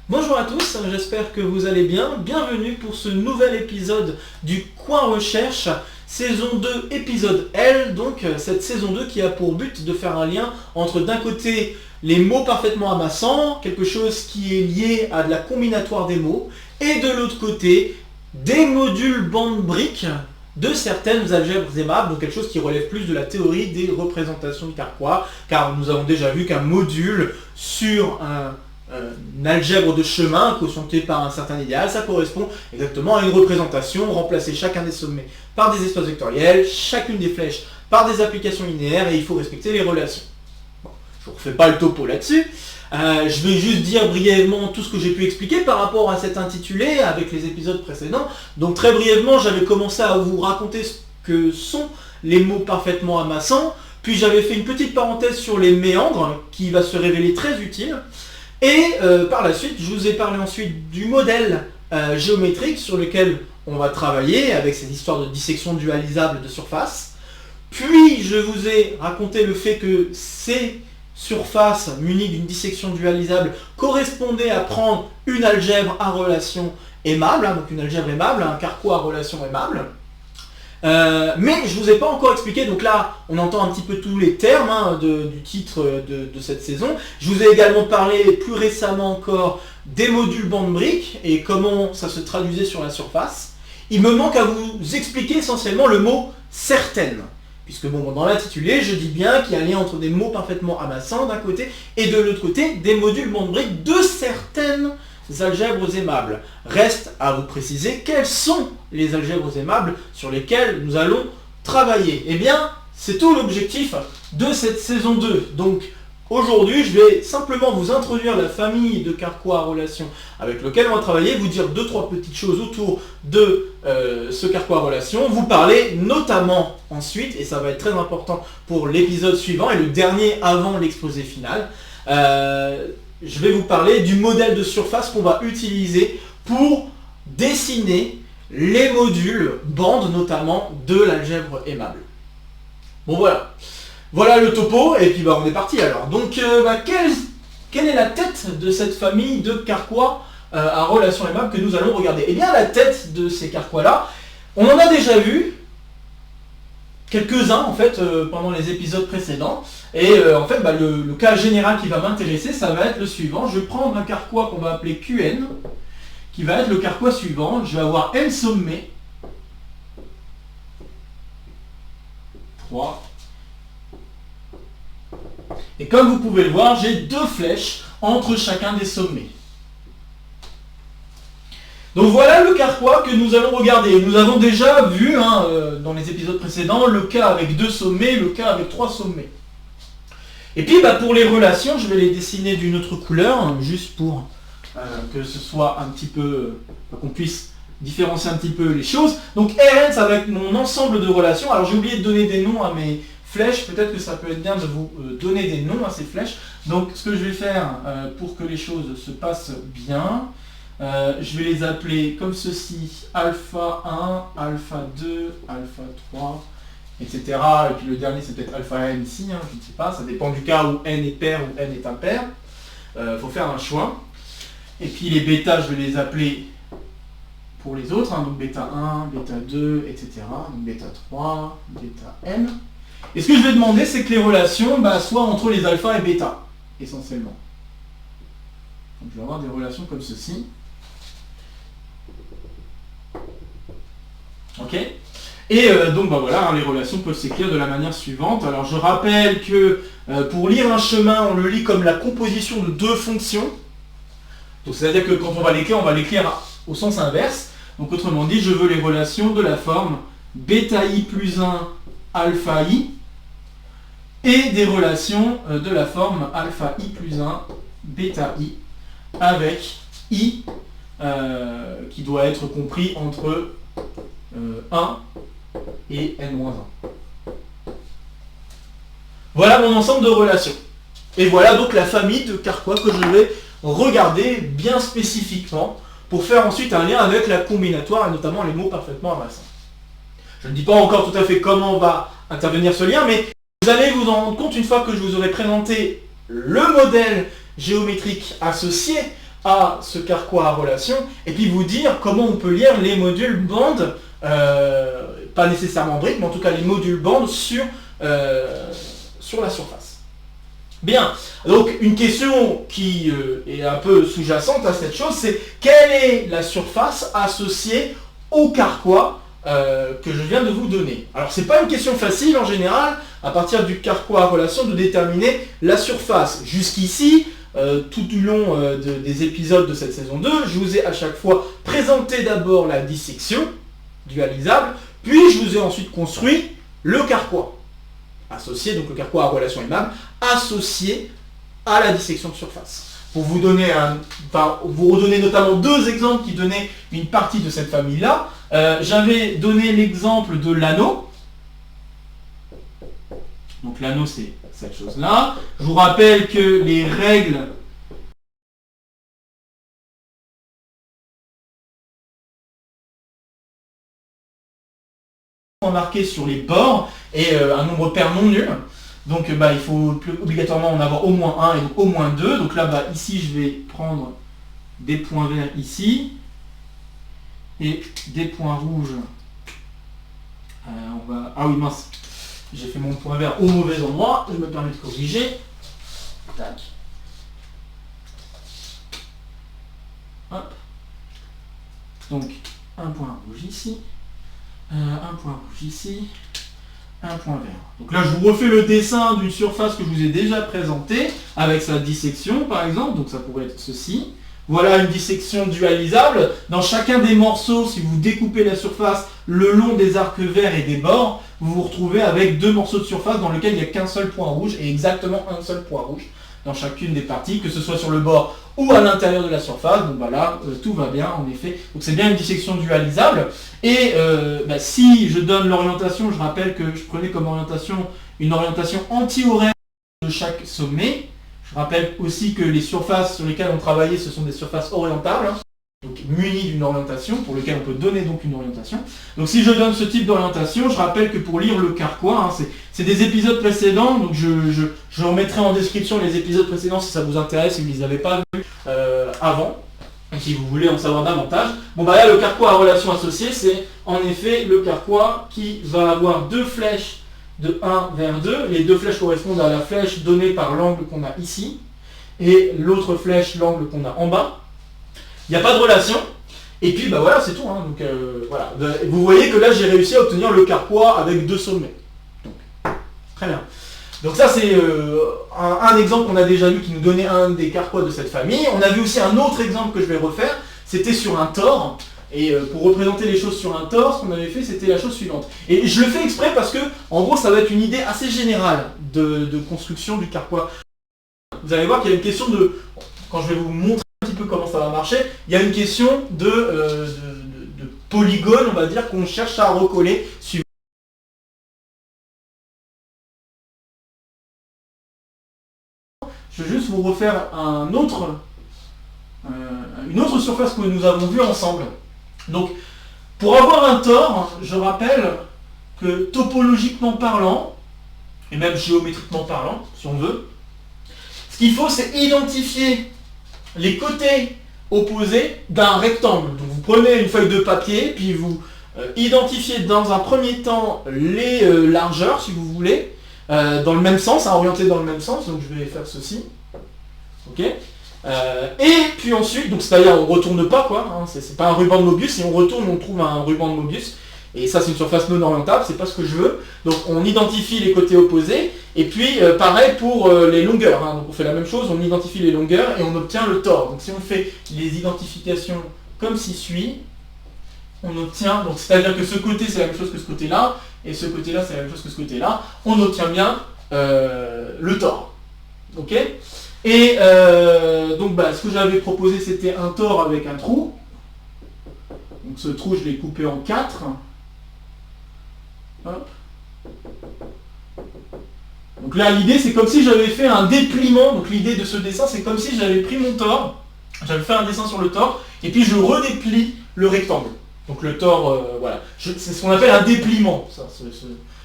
Bonjour à tous, j'espère que vous allez bien. Bienvenue pour ce nouvel épisode du Coin Recherche, saison 2, épisode L. Donc cette saison 2 qui a pour but de faire un lien entre d'un côté les mots parfaitement amassants, quelque chose qui est lié à de la combinatoire des mots, et de l'autre côté des modules bande-briques de certaines algèbres aimables, donc quelque chose qui relève plus de la théorie des représentations de Carquois, car nous avons déjà vu qu'un module sur une algèbre de chemin quotientée par un certain idéal, ça correspond exactement à une représentation, remplacer chacun des sommets par des espaces vectoriels, chacune des flèches par des applications linéaires, et il faut respecter les relations. Bon, je ne vous refais pas le topo là-dessus. Je vais juste dire brièvement tout ce que j'ai pu expliquer par rapport à cet intitulé avec les épisodes précédents. Donc très brièvement, j'avais commencé à vous raconter ce que sont les mots parfaitement amassants, puis j'avais fait une petite parenthèse sur les méandres qui va se révéler très utile. Et par la suite, je vous ai parlé ensuite du modèle géométrique sur lequel on va travailler avec ces histoires de dissection dualisable de surface. Puis je vous ai raconté le fait que ces surfaces munies d'une dissection dualisable correspondaient à prendre une algèbre à relation aimable, donc une algèbre aimable, un Carquois à relation aimable. Mais je ne vous ai pas encore expliqué, donc là on entend un petit peu tous les termes du titre de cette saison. Je vous ai également parlé plus récemment encore des modules bande-briques et comment ça se traduisait sur la surface. Il me manque à vous expliquer essentiellement le mot « certaine ». Puisque bon, dans l'intitulé, je dis bien qu'il y a un lien entre des mots parfaitement amassants d'un côté et de l'autre côté des modules bande-briques de certaines algèbres aimables. Reste à vous préciser quelles sont les algèbres aimables sur lesquelles nous allons travailler. Eh bien, c'est tout l'objectif de cette saison 2. Donc, aujourd'hui, je vais simplement vous introduire la famille de Carquois à relation avec lequel on va travailler, vous dire 2-3 petites choses autour de ce Carquois à relation, vous parler notamment ensuite, et ça va être très important pour l'épisode suivant et le dernier avant l'exposé final, je vais vous parler du modèle de surface qu'on va utiliser pour dessiner les modules bandes notamment de l'algèbre aimable. Bon voilà. Voilà le topo, et puis on est parti alors. Donc quelle est la tête de cette famille de Carquois à relation aimable que nous allons regarder? Eh bien la tête de ces Carquois-là, on en a déjà vu quelques-uns en fait pendant les épisodes précédents. Et en fait le cas général qui va m'intéresser, ça va être le suivant. Je vais prendre un Carquois qu'on va appeler Qn, qui va être le Carquois suivant. Je vais avoir n sommets. 3. Et comme vous pouvez le voir, j'ai 2 flèches entre chacun des sommets. Donc voilà le Carquois que nous allons regarder. Nous avons déjà vu dans les épisodes précédents le cas avec 2 sommets, le cas avec 3 sommets. Et puis pour les relations, je vais les dessiner d'une autre couleur, juste pour que ce soit un petit peu, qu'on puisse différencier un petit peu les choses. Donc Rn, ça va être mon ensemble de relations. Alors j'ai oublié de donner des noms à mes flèches, peut-être que ça peut être bien de vous donner des noms à ces flèches. Donc ce que je vais faire pour que les choses se passent bien, je vais les appeler comme ceci, alpha 1, alpha 2, alpha 3, etc. Et puis le dernier c'est peut-être alpha n ici, je ne sais pas, ça dépend du cas où n est pair ou n est impair. Il faut faire un choix. Et puis les bêtas, je vais les appeler pour les autres, donc bêta 1, bêta 2, etc. Donc bêta 3, bêta n. Et ce que je vais demander, c'est que les relations soient entre les alpha et bêta, essentiellement. Donc je vais avoir des relations comme ceci. Ok. Et donc voilà, les relations peuvent s'écrire de la manière suivante. Alors je rappelle que pour lire un chemin, on le lit comme la composition de 2 fonctions. Donc c'est-à-dire que quand on va l'écrire au sens inverse. Donc autrement dit, je veux les relations de la forme bêta i plus 1 alpha i et des relations de la forme alpha i plus 1 bêta i avec i qui doit être compris entre 1 et n-1. Voilà mon ensemble de relations. Et voilà donc la famille de Carquois que je vais regarder bien spécifiquement pour faire ensuite un lien avec la combinatoire et notamment les mots parfaitement amassants. Je ne dis pas encore tout à fait comment va intervenir ce lien, mais vous allez vous en rendre compte une fois que je vous aurai présenté le modèle géométrique associé à ce carquois à relation, et puis vous dire comment on peut lire les modules bandes, pas nécessairement briques, mais en tout cas les modules bandes sur la surface. Bien, donc une question qui est un peu sous-jacente à cette chose, c'est quelle est la surface associée au carquois que je viens de vous donner. Alors c'est pas une question facile en général, à partir du carquois à relation, de déterminer la surface. Jusqu'ici, tout du long des épisodes de cette saison 2, je vous ai à chaque fois présenté d'abord la dissection dualisable, puis je vous ai ensuite construit le carquois associé, donc le carquois à relation aimable, associé à la dissection de surface. Pour vous donner vous redonner notamment deux exemples qui donnaient une partie de cette famille-là. J'avais donné l'exemple de l'anneau. Donc l'anneau, c'est cette chose-là. Je vous rappelle que les règles sont marquées sur les bords et un nombre pair non nul. Donc il faut obligatoirement en avoir au moins 1 et donc au moins 2. Donc là, ici, je vais prendre des points verts ici et des points rouges. Ah oui, mince, j'ai fait mon point vert au mauvais endroit. Je me permets de corriger. Tac. Hop. Donc, un point rouge ici, un point rouge ici, un point vert. Donc là, je vous refais le dessin d'une surface que je vous ai déjà présentée, avec sa dissection, par exemple. Donc ça pourrait être ceci. Voilà une dissection dualisable. Dans chacun des morceaux, si vous découpez la surface le long des arcs verts et des bords, vous vous retrouvez avec deux morceaux de surface dans lesquels il n'y a qu'un seul point rouge, et exactement un seul point rouge dans chacune des parties, que ce soit sur le bord ou à l'intérieur de la surface. Bon là, tout va bien en effet. Donc c'est bien une dissection dualisable. Et si je donne l'orientation, je rappelle que je prenais comme orientation une orientation anti-horaire de chaque sommet. Je rappelle aussi que les surfaces sur lesquelles on travaillait, ce sont des surfaces orientables, donc munies d'une orientation, pour lesquelles on peut donner donc une orientation. Donc si je donne ce type d'orientation, je rappelle que pour lire le carquois, c'est des épisodes précédents, donc je remettrai en description les épisodes précédents si ça vous intéresse, si vous ne les avez pas vus avant, et si vous voulez en savoir davantage. Bon là, le carquois à relation associée, c'est en effet le carquois qui va avoir deux flèches de 1 vers 2. Les deux flèches correspondent à la flèche donnée par l'angle qu'on a ici, et l'autre flèche, l'angle qu'on a en bas. Il n'y a pas de relation, et puis voilà, c'est tout. Donc voilà. Vous voyez que là, j'ai réussi à obtenir le carquois avec deux sommets. Donc, très bien. Donc ça, c'est un exemple qu'on a déjà vu qui nous donnait un des carquois de cette famille. On a vu aussi un autre exemple que je vais refaire, c'était sur un tore. Et pour représenter les choses sur un tore, ce qu'on avait fait, c'était la chose suivante. Et je le fais exprès parce que, en gros, ça va être une idée assez générale de construction du carquois. Vous allez voir qu'il y a une question de... Quand je vais vous montrer un petit peu comment ça va marcher, il y a une question de polygone, on va dire, qu'on cherche à recoller suivant. Je vais juste vous refaire une autre surface que nous avons vue ensemble. Donc, pour avoir un tore, je rappelle que topologiquement parlant, et même géométriquement parlant, si on veut, ce qu'il faut, c'est identifier les côtés opposés d'un rectangle. Donc vous prenez une feuille de papier, puis vous identifiez dans un premier temps les largeurs, si vous voulez, dans le même sens, orientés dans le même sens. Donc je vais faire ceci. Ok. Et puis ensuite, donc c'est-à-dire on ne retourne pas, c'est pas un ruban de Mobius, si on retourne on trouve un ruban de Mobius, et ça c'est une surface non orientable, c'est pas ce que je veux. Donc on identifie les côtés opposés, et puis pareil pour les longueurs, donc on fait la même chose, on identifie les longueurs et on obtient le tore. Donc si on fait les identifications comme ci suit, on obtient, donc c'est-à-dire que ce côté c'est la même chose que ce côté-là, et ce côté-là c'est la même chose que ce côté-là, on obtient bien le tore. Ok. Et donc ce que j'avais proposé, c'était un tore avec un trou. Donc ce trou, je l'ai coupé en 4. Hop. Donc là, l'idée, c'est comme si j'avais fait un dépliement. Donc l'idée de ce dessin, c'est comme si j'avais pris mon tore, j'avais fait un dessin sur le tore, et puis je redéplie le rectangle. Donc le tore, voilà. C'est ce qu'on appelle un dépliement.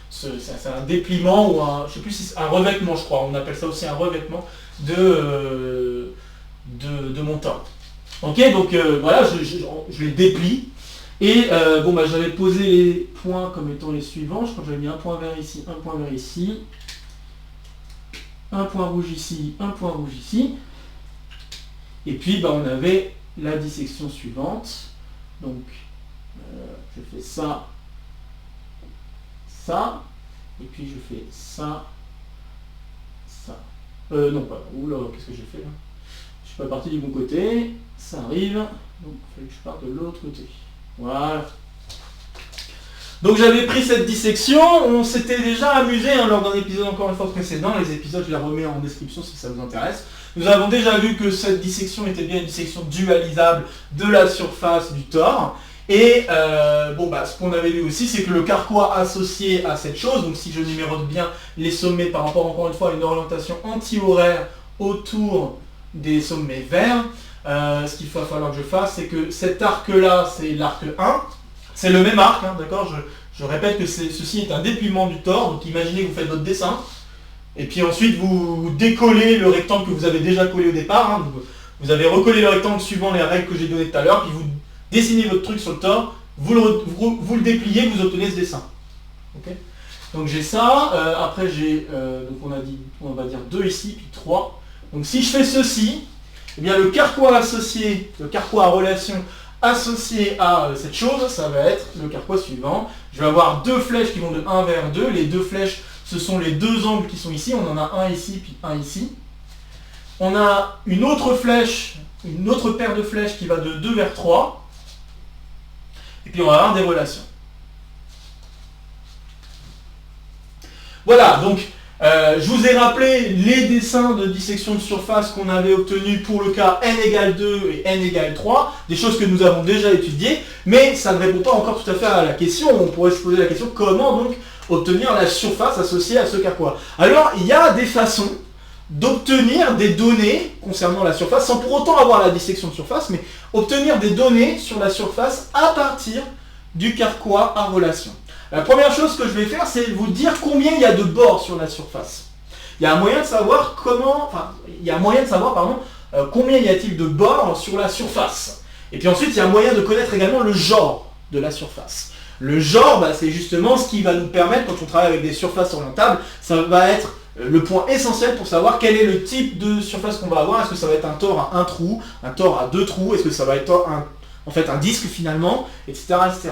C'est un dépliement ou je sais plus si c'est un revêtement, je crois. On appelle ça aussi un revêtement de mon tore. Ok, donc voilà, je les déplie. Et bon, bah, j'avais posé les points comme étant les suivants. Je crois que j'avais mis un point vert ici, un point vert ici. Un point rouge ici, un point rouge ici. Et puis bah, on avait la dissection suivante. Donc je fais ça, ça, et puis je fais ça, ça. Non, pas. Oula, qu'est-ce que j'ai fait là? Je suis pas parti du bon côté. Ça arrive. Donc il fallait que je parte de l'autre côté. Voilà. Donc j'avais pris cette dissection, on s'était déjà amusé lors d'un épisode encore une fois précédent, les épisodes je les remets en description si ça vous intéresse. Nous avons déjà vu que cette dissection était bien une dissection dualisable de la surface du tore. Et ce qu'on avait vu aussi, c'est que le carquois associé à cette chose, donc si je numérote bien les sommets par rapport encore une fois à une orientation anti-horaire autour des sommets verts, ce qu'il va falloir que je fasse, c'est que cet arc-là, c'est l'arc 1, c'est le même arc, hein, d'accord, je répète que ceci est un dépliement du tore, donc imaginez que vous faites votre dessin, et puis ensuite vous décollez le rectangle que vous avez déjà collé au départ, hein, vous avez recollé le rectangle suivant les règles que j'ai données tout à l'heure, puis vous dessinez votre truc sur le tore, vous le dépliez, vous obtenez ce dessin. Okay, donc j'ai ça, après j'ai, donc on va dire 2 ici, puis 3. Donc si je fais ceci, eh bien le carquois associé, le carquois à relation associé à cette chose, ça va être le carquois suivant. Je vais avoir 2 flèches qui vont de 1 vers 2. Les 2 flèches, ce sont les 2 angles qui sont ici. On en a un ici, puis un ici. On a une autre flèche, une autre paire de flèches qui va de 2 vers 3. Et puis on va avoir des relations. Voilà, donc je vous ai rappelé les dessins de dissection de surface qu'on avait obtenus pour le cas n égale 2 et n égale 3, des choses que nous avons déjà étudiées, mais ça ne répond pas encore tout à fait à la question. On pourrait se poser la question comment donc obtenir la surface associée à ce carquois. Alors il y a des façons d'obtenir des données concernant la surface, sans pour autant avoir la dissection de surface, mais obtenir des données sur la surface à partir du carquois à relation. La première chose que je vais faire, c'est vous dire combien il y a de bords sur la surface. Il y a un moyen de savoir combien y a-t-il de bords sur la surface. Et puis ensuite, il y a un moyen de connaître également le genre de la surface. Le genre, c'est justement ce qui va nous permettre, quand on travaille avec des surfaces orientables, ça va être le point essentiel pour savoir quel est le type de surface qu'on va avoir. Est-ce que ça va être un tore à un trou, un tore à 2 trous, est-ce que ça va être un disque finalement, etc. etc.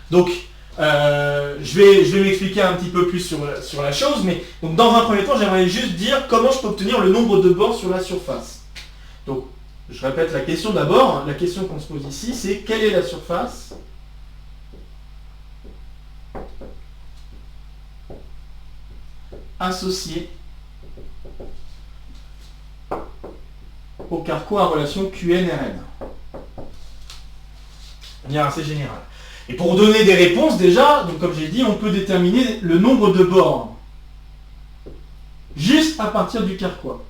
Donc, je vais m'expliquer un petit peu plus sur la chose, mais donc dans un premier temps, j'aimerais juste dire comment je peux obtenir le nombre de bords sur la surface. Donc, je répète la question d'abord. La question qu'on se pose ici, c'est quelle est la surface associée au carquois à relation QNRN. De manière assez générale. Et pour donner des réponses, déjà, donc comme j'ai dit, on peut déterminer le nombre de bords juste à partir du carquois.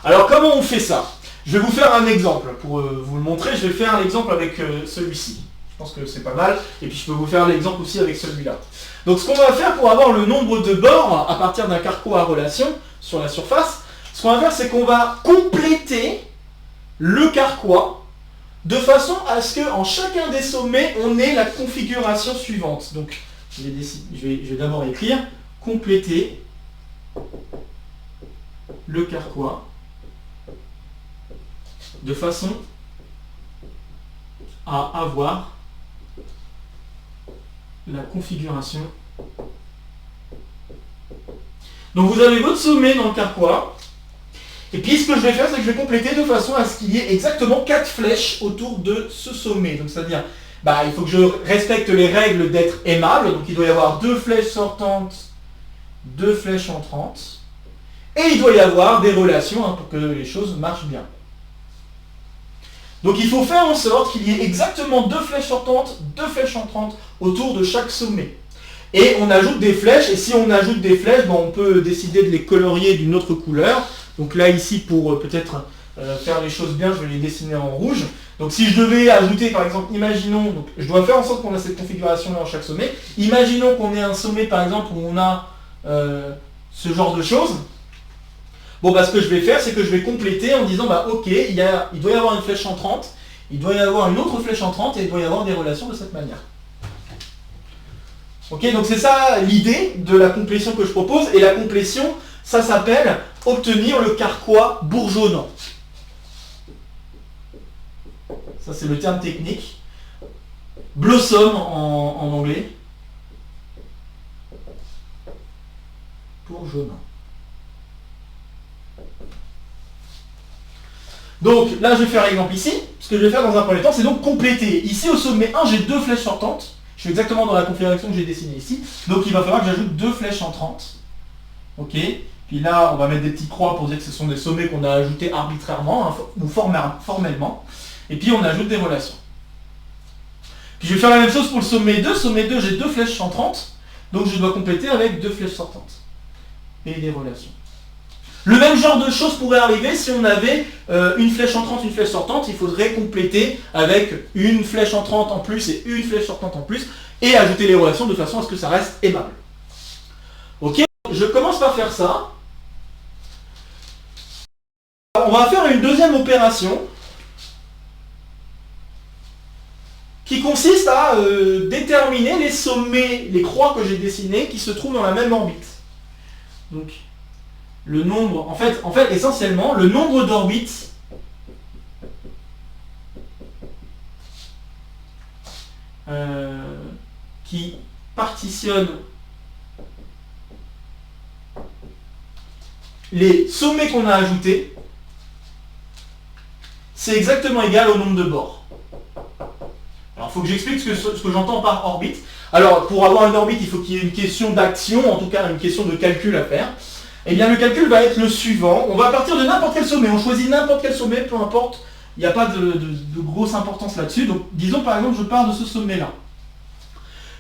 Alors comment on fait ça? Je vais vous faire un exemple. Pour vous le montrer, je vais faire un exemple avec celui-ci. Je pense que c'est pas mal. Et puis je peux vous faire l'exemple aussi avec celui-là. Donc ce qu'on va faire pour avoir le nombre de bords à partir d'un carquois à relation sur la surface, ce qu'on va faire, c'est qu'on va compléter le carquois de façon à ce qu'en chacun des sommets, on ait la configuration suivante. Donc, je vais d'abord écrire compléter le carquois de façon à avoir la configuration. Donc, vous avez votre sommet dans le carquois. Et puis ce que je vais faire, c'est que je vais compléter de façon à ce qu'il y ait exactement 4 flèches autour de ce sommet. Donc c'est-à-dire, il faut que je respecte les règles d'être aimable. Donc il doit y avoir 2 flèches sortantes, 2 flèches entrantes. Et il doit y avoir des relations pour que les choses marchent bien. Donc il faut faire en sorte qu'il y ait exactement 2 flèches sortantes, 2 flèches entrantes autour de chaque sommet. Et on ajoute des flèches, et si on ajoute des flèches, on peut décider de les colorier d'une autre couleur. Donc là, ici, pour peut-être faire les choses bien, je vais les dessiner en rouge. Donc si je devais ajouter, par exemple, imaginons, donc je dois faire en sorte qu'on a cette configuration-là en chaque sommet. Imaginons qu'on ait un sommet, par exemple, où on a ce genre de choses. Bon, bah ce que je vais faire, c'est que je vais compléter en disant, bah ok, il doit y avoir une flèche entrante, il doit y avoir une autre flèche entrante, et il doit y avoir des relations de cette manière. Ok, donc c'est ça l'idée de la complétion que je propose, et la complétion, ça s'appelle obtenir le carquois bourgeonnant. Ça c'est le terme technique. Blossom en anglais. Bourgeonnant. Donc là je vais faire l'exemple ici. Ce que je vais faire dans un premier temps, c'est donc compléter. Ici au sommet 1, j'ai 2 flèches sortantes. Je suis exactement dans la configuration que j'ai dessinée ici. Donc il va falloir que j'ajoute 2 flèches entrantes. Ok. Puis là, on va mettre des petites croix pour dire que ce sont des sommets qu'on a ajoutés arbitrairement, ou formellement. Et puis on ajoute des relations. Puis je vais faire la même chose pour le sommet 2. Sommet 2, j'ai 2 flèches entrantes. Donc je dois compléter avec 2 flèches sortantes. Et des relations. Le même genre de choses pourrait arriver si on avait une flèche entrante, une flèche sortante. Il faudrait compléter avec une flèche entrante en plus et une flèche sortante en plus et ajouter les relations de façon à ce que ça reste aimable. Ok, je commence par faire ça. On va faire une deuxième opération qui consiste à déterminer les sommets, les croix que j'ai dessinées qui se trouvent dans la même orbite. Donc, le nombre, en fait, essentiellement, le nombre d'orbites qui partitionnent les sommets qu'on a ajoutés, c'est exactement égal au nombre de bords. Alors, il faut que j'explique ce que j'entends par orbite. Alors, pour avoir une orbite, il faut qu'il y ait une question d'action, en tout cas une question de calcul à faire. Eh bien, le calcul va être le suivant. On va partir de n'importe quel sommet. On choisit n'importe quel sommet, peu importe. Il n'y a pas de grosse importance là-dessus. Donc, disons par exemple, je pars de ce sommet-là.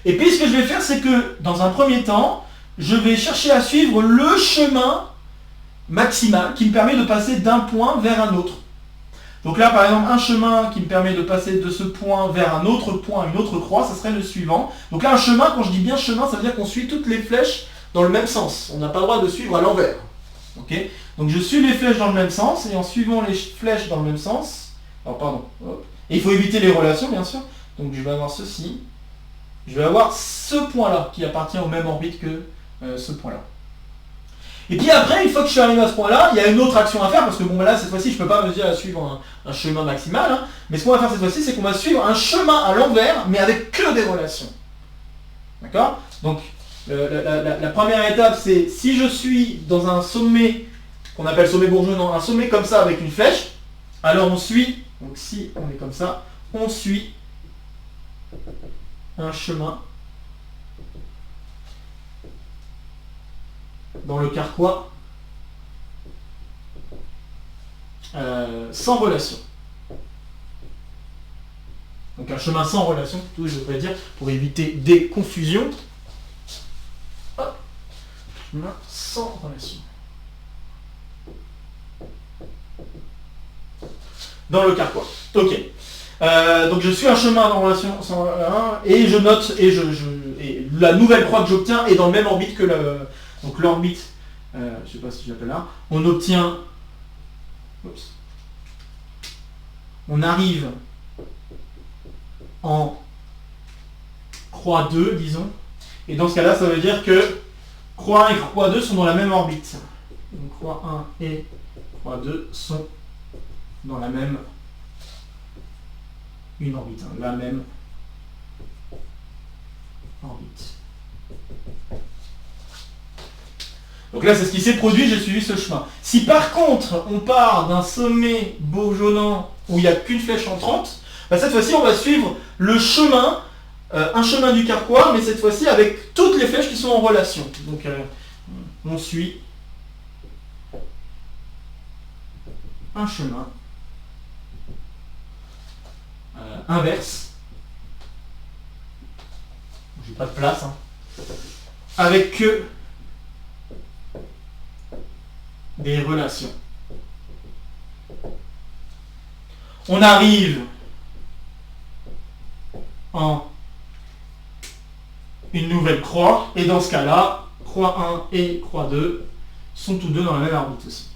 Et puis, ce que je vais faire, c'est que, dans un premier temps, je vais chercher à suivre le chemin maximal qui me permet de passer d'un point vers un autre. Donc là, par exemple, un chemin qui me permet de passer de ce point vers un autre point, une autre croix, ça serait le suivant. Donc là, un chemin, quand je dis bien chemin, ça veut dire qu'on suit toutes les flèches dans le même sens. On n'a pas le droit de suivre à l'envers. Okay, donc je suis les flèches dans le même sens, et en suivant les flèches dans le même sens, alors pardon, hop, et il faut éviter les relations, bien sûr. Donc je vais avoir ceci. Je vais avoir ce point-là, qui appartient au même orbite que ce point-là. Et puis après, une fois que je suis arrivé à ce point-là, il y a une autre action à faire, parce que bon, là, cette fois-ci, je ne peux pas me dire à suivre un chemin maximal, hein, mais ce qu'on va faire cette fois-ci, c'est qu'on va suivre un chemin à l'envers, mais avec que des relations. D'accord? Donc, la première étape, c'est si je suis dans un sommet, qu'on appelle sommet bourgeonnant, un sommet comme ça avec une flèche, alors on suit, donc si on est comme ça, on suit un chemin dans le carquois sans relation. Donc un chemin sans relation, plutôt je devrais dire, pour éviter des confusions. Hop. Chemin sans relation. Dans le carquois. Ok. Donc je suis un chemin en relation sans et je note et la nouvelle croix que j'obtiens est dans le même orbite que donc l'orbite, je ne sais pas si je l'appelle là, on obtient, on arrive en croix 2, disons, et dans ce cas-là, ça veut dire que croix 1 et croix 2 sont dans la même orbite. Donc croix 1 et croix 2 sont dans la même orbite, hein, la même orbite. Donc là, c'est ce qui s'est produit, j'ai suivi ce chemin. Si par contre, on part d'un sommet bourgeonnant où il n'y a qu'une flèche entrante, bah, cette fois-ci, on va suivre le chemin, un chemin du carquois, mais cette fois-ci avec toutes les flèches qui sont en relation. Donc, on suit un chemin inverse. J'ai pas de place, hein, avec que des relations. On arrive en une nouvelle croix, et dans ce cas-là, croix 1 et croix 2 sont tous deux dans la même orbite aussi.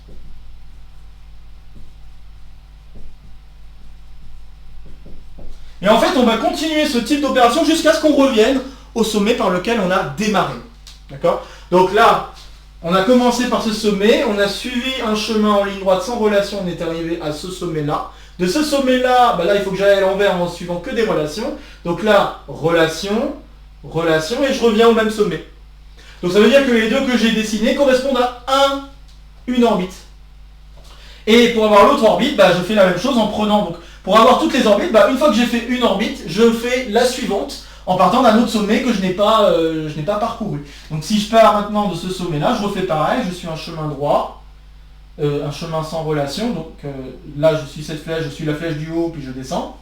Et en fait, on va continuer ce type d'opération jusqu'à ce qu'on revienne au sommet par lequel on a démarré. D'accord? Donc là, on a commencé par ce sommet, on a suivi un chemin en ligne droite sans relation, on est arrivé à ce sommet-là. De ce sommet-là, là, il faut que j'aille à l'envers en suivant que des relations. Donc là, relation, relation, et je reviens au même sommet. Donc ça veut dire que les deux que j'ai dessinés correspondent à une orbite. Et pour avoir l'autre orbite, je fais la même chose en prenant, donc pour avoir toutes les orbites, une fois que j'ai fait une orbite, je fais la suivante en partant d'un autre sommet que je n'ai pas parcouru. Donc si je pars maintenant de ce sommet-là, je refais pareil, je suis un chemin droit, un chemin sans relation, donc là je suis cette flèche, je suis la flèche du haut, puis je descends.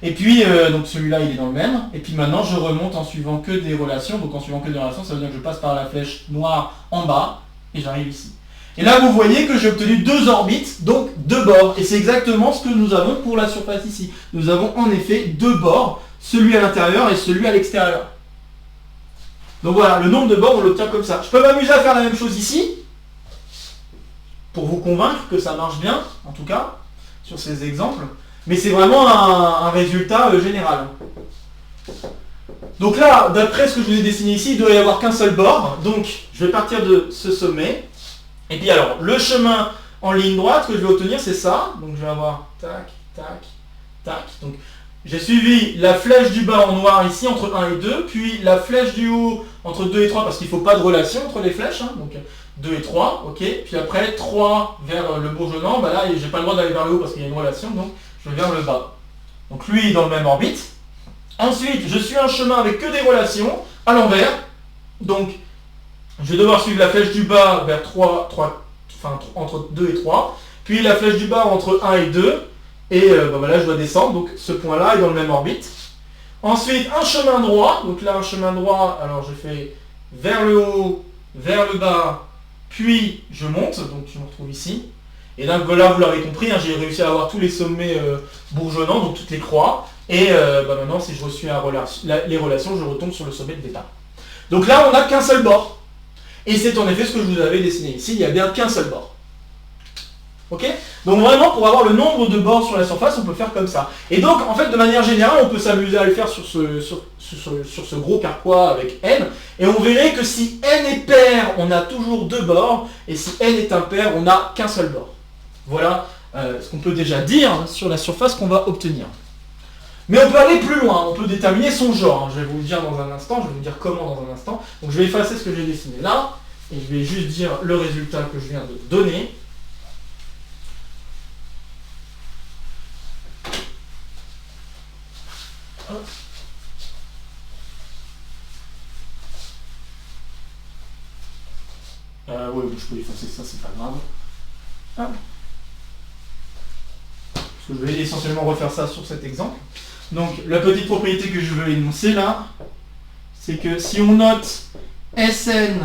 Et puis, donc celui-là il est dans le même, et puis maintenant je remonte en suivant que des relations, donc en suivant que des relations, ça veut dire que je passe par la flèche noire en bas, et j'arrive ici. Et là vous voyez que j'ai obtenu deux orbites, donc deux bords, et c'est exactement ce que nous avons pour la surface ici. Nous avons en effet deux bords, celui à l'intérieur et celui à l'extérieur. Donc voilà, le nombre de bords on l'obtient comme ça. Je peux m'amuser à faire la même chose ici, pour vous convaincre que ça marche bien, en tout cas, sur ces exemples. Mais c'est vraiment un résultat général. Donc là, d'après ce que je vous ai dessiné ici, il ne doit y avoir qu'un seul bord. Donc je vais partir de ce sommet. Et puis alors, le chemin en ligne droite que je vais obtenir, c'est ça. Donc je vais avoir tac, tac, tac. Donc j'ai suivi la flèche du bas en noir ici, entre 1 et 2, puis la flèche du haut entre 2 et 3, parce qu'il ne faut pas de relation entre les flèches. Donc 2 et 3, ok. Puis après, 3 vers le bourgeonnant, là, j'ai pas le droit d'aller vers le haut parce qu'il y a une relation, donc je vais vers le bas. Donc lui est dans le même orbite. Ensuite, je suis un chemin avec que des relations, à l'envers. Donc, je vais devoir suivre la flèche du bas vers 3, entre 2 et 3. Puis la flèche du bas entre 1 et 2. Et là, je dois descendre. Donc ce point-là est dans le même orbite. Ensuite, un chemin droit. Donc là, un chemin droit, alors je fais vers le haut, vers le bas, puis je monte. Donc je me retrouve ici. Et là, vous l'avez compris, j'ai réussi à avoir tous les sommets bourgeonnants, donc toutes les croix. Et maintenant, si je reçois les relations, je retombe sur le sommet de départ. Donc là, on n'a qu'un seul bord. Et c'est en effet ce que je vous avais dessiné ici, il n'y a bien qu'un seul bord. Ok? Donc vraiment, pour avoir le nombre de bords sur la surface, on peut faire comme ça. Et donc, en fait, de manière générale, on peut s'amuser à le faire sur ce gros carquois avec n. Et on verrait que si n est pair, on a toujours deux bords. Et si n est impair, on n'a qu'un seul bord. Voilà ce qu'on peut déjà dire sur la surface qu'on va obtenir. Mais on peut aller plus loin, on peut déterminer son genre. Je vais vous le dire dans un instant, je vais vous dire comment dans un instant. Donc je vais effacer ce que j'ai dessiné là, et je vais juste dire le résultat que je viens de donner. Oui, je peux effacer ça, c'est pas grave. Hop. Je vais essentiellement refaire ça sur cet exemple. Donc la petite propriété que je veux énoncer là, c'est que si on note Sn,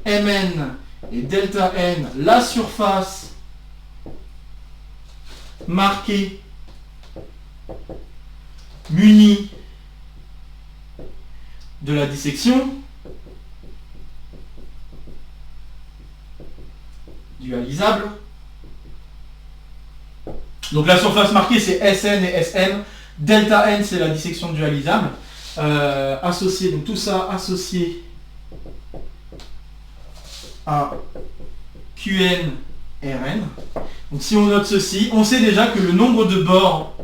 Mn et delta n, la surface marquée, munie de la dissection, dualisable. Donc la surface marquée c'est Sn et Sm, delta n c'est la dissection dualisable, associé, donc tout ça associé à Qn Rn. Donc si on note ceci, on sait déjà que le nombre de bords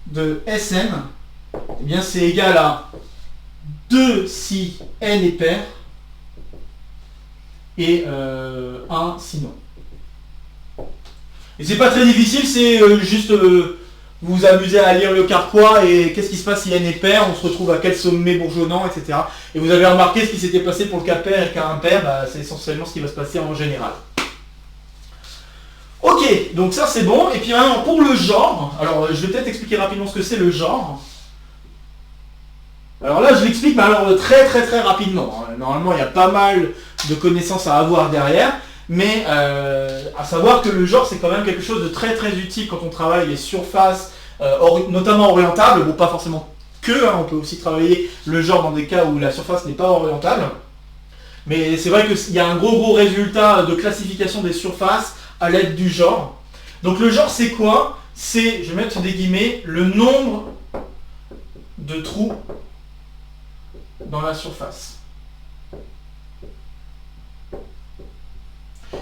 de Sn, eh bien c'est égal à 2 si n est pair et 1 si non. Et c'est pas très difficile, c'est juste vous amuser à lire le carquois et qu'est-ce qui se passe si n est pair, on se retrouve à quel sommet bourgeonnant, etc. Et vous avez remarqué ce qui s'était passé pour le cas pair et le cas impair, c'est essentiellement ce qui va se passer en général. Ok, donc ça c'est bon. Et puis maintenant pour le genre, alors je vais peut-être expliquer rapidement ce que c'est le genre. Alors là je l'explique mais alors très rapidement. Normalement il y a pas mal de connaissances à avoir derrière. Mais à savoir que le genre c'est quand même quelque chose de très utile quand on travaille les surfaces, notamment orientables, bon pas forcément que, on peut aussi travailler le genre dans des cas où la surface n'est pas orientable. Mais c'est vrai qu'il y a un gros résultat de classification des surfaces à l'aide du genre. Donc le genre c'est quoi? c'est, je vais mettre des guillemets, le nombre de trous dans la surface.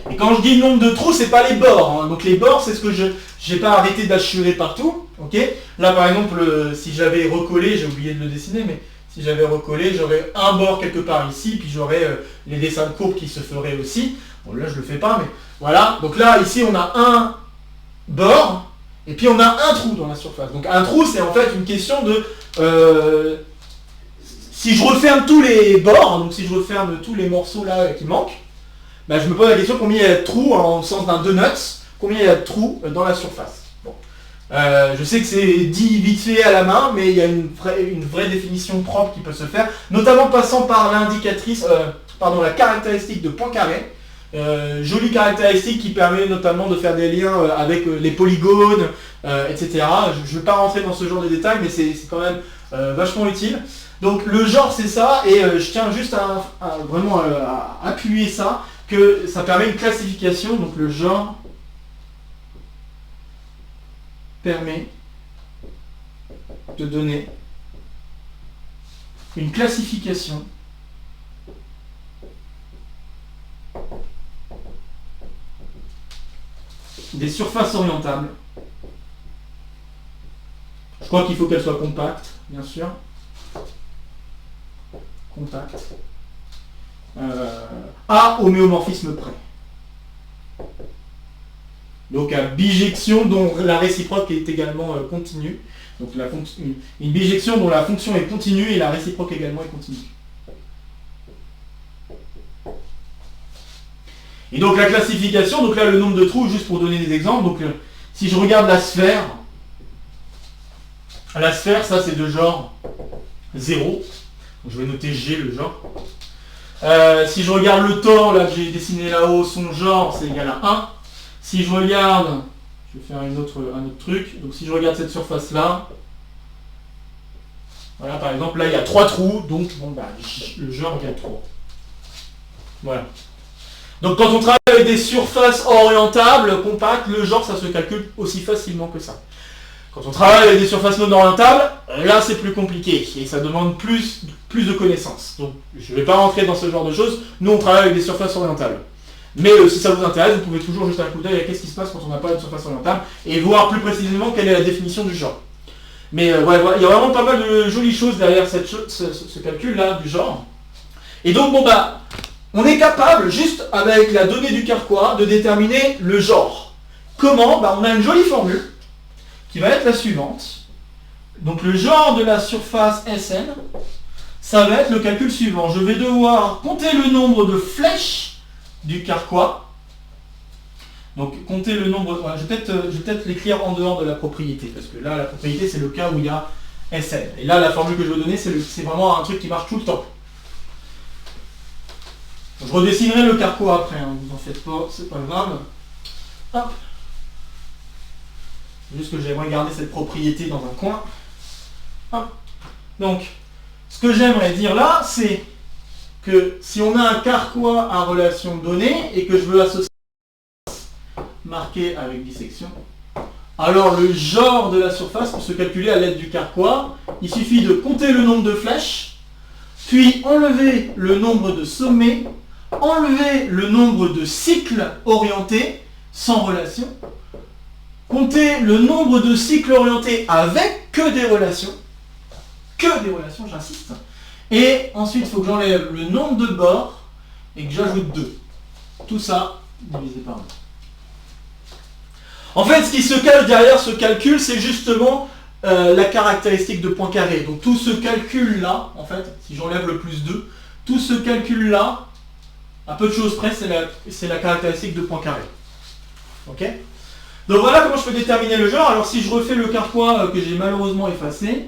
Et quand je dis nombre de trous, c'est pas les bords, hein. Donc les bords, c'est ce que je n'ai pas arrêté d'assurer partout. Ok. Là par exemple, si j'avais recollé, j'ai oublié de le dessiner, mais si j'avais recollé, j'aurais un bord quelque part ici, puis j'aurais les dessins de courbes qui se feraient aussi. Bon là je le fais pas, mais voilà. Donc là, ici on a un bord, et puis on a un trou dans la surface. Donc un trou, c'est en fait une question de... si je referme tous les bords, donc si je referme tous les morceaux là qui manquent, ben, je me pose la question combien il y a de trous, en sens d'un donut, combien il y a de trous dans la surface. Bon. Je sais que c'est dit vite fait à la main, mais il y a une vraie définition propre qui peut se faire, notamment passant par l'indicatrice, la caractéristique de Poincaré. Jolie caractéristique qui permet notamment de faire des liens avec les polygones, etc. Je ne vais pas rentrer dans ce genre de détails, mais c'est quand même vachement utile. Donc le genre c'est ça, et je tiens juste vraiment à appuyer ça, que ça permet une classification. Donc le genre permet de donner une classification des surfaces orientables. Je crois qu'il faut qu'elles soient compactes, bien sûr. Compactes. À homéomorphisme près. Donc à bijection dont la réciproque est également continue. Donc une bijection dont la fonction est continue et la réciproque également est continue. Et donc la classification, donc là le nombre de trous, juste pour donner des exemples, donc si je regarde la sphère ça c'est de genre 0, donc, je vais noter G le genre. Si je regarde le tore là que j'ai dessiné là-haut, son genre c'est égal à 1. Si je regarde, je vais faire un autre truc, donc si je regarde cette surface là, voilà par exemple là il y a 3 trous, donc bon bah le genre égale 3. Voilà. Donc quand on travaille avec des surfaces orientables, compactes, le genre ça se calcule aussi facilement que ça. Quand on travaille avec des surfaces non orientables, là c'est plus compliqué et ça demande plus de connaissances. Donc je ne vais pas rentrer dans ce genre de choses, nous on travaille avec des surfaces orientables. Mais si ça vous intéresse, vous pouvez toujours jeter un coup d'œil à qu'est-ce qui se passe quand on n'a pas de surface orientable et voir plus précisément quelle est la définition du genre. Mais voilà, il y a vraiment pas mal de jolies choses derrière ce calcul-là du genre. Et donc bon bah, on est capable, juste avec la donnée du Carquois, de déterminer le genre. Comment? Bah, on a une jolie formule qui va être la suivante. Donc le genre de la surface Sn, ça va être le calcul suivant. Je vais devoir compter le nombre de flèches du Carquois. Donc compter le nombre... Voilà, je vais peut-être l'écrire en dehors de la propriété, parce que là, la propriété, c'est le cas où il y a Sn. Et là, la formule que je vais donner, c'est vraiment un truc qui marche tout le temps. Je redessinerai le Carquois après, hein, vous en faites pas, c'est pas grave. Hop. Juste que j'aimerais garder cette propriété dans un coin. Hop. Donc, ce que j'aimerais dire là, c'est que si on a un Carquois à relation donnée et que je veux associer marqué avec dissection, alors le genre de la surface peut se calculer à l'aide du Carquois. Il suffit de compter le nombre de flèches, puis enlever le nombre de sommets, enlever le nombre de cycles orientés sans relation, compter le nombre de cycles orientés avec que des relations, j'insiste, et ensuite il faut que j'enlève le nombre de bords et que j'ajoute 2. Tout ça divisé par 2. En fait, ce qui se cache derrière ce calcul, c'est justement la caractéristique de Poincaré. Donc tout ce calcul-là, en fait, si j'enlève le plus 2, tout ce calcul-là, à peu de choses près, c'est la caractéristique de Poincaré. Ok? Donc voilà comment je peux déterminer le genre. Alors si je refais le Carquois que j'ai malheureusement effacé,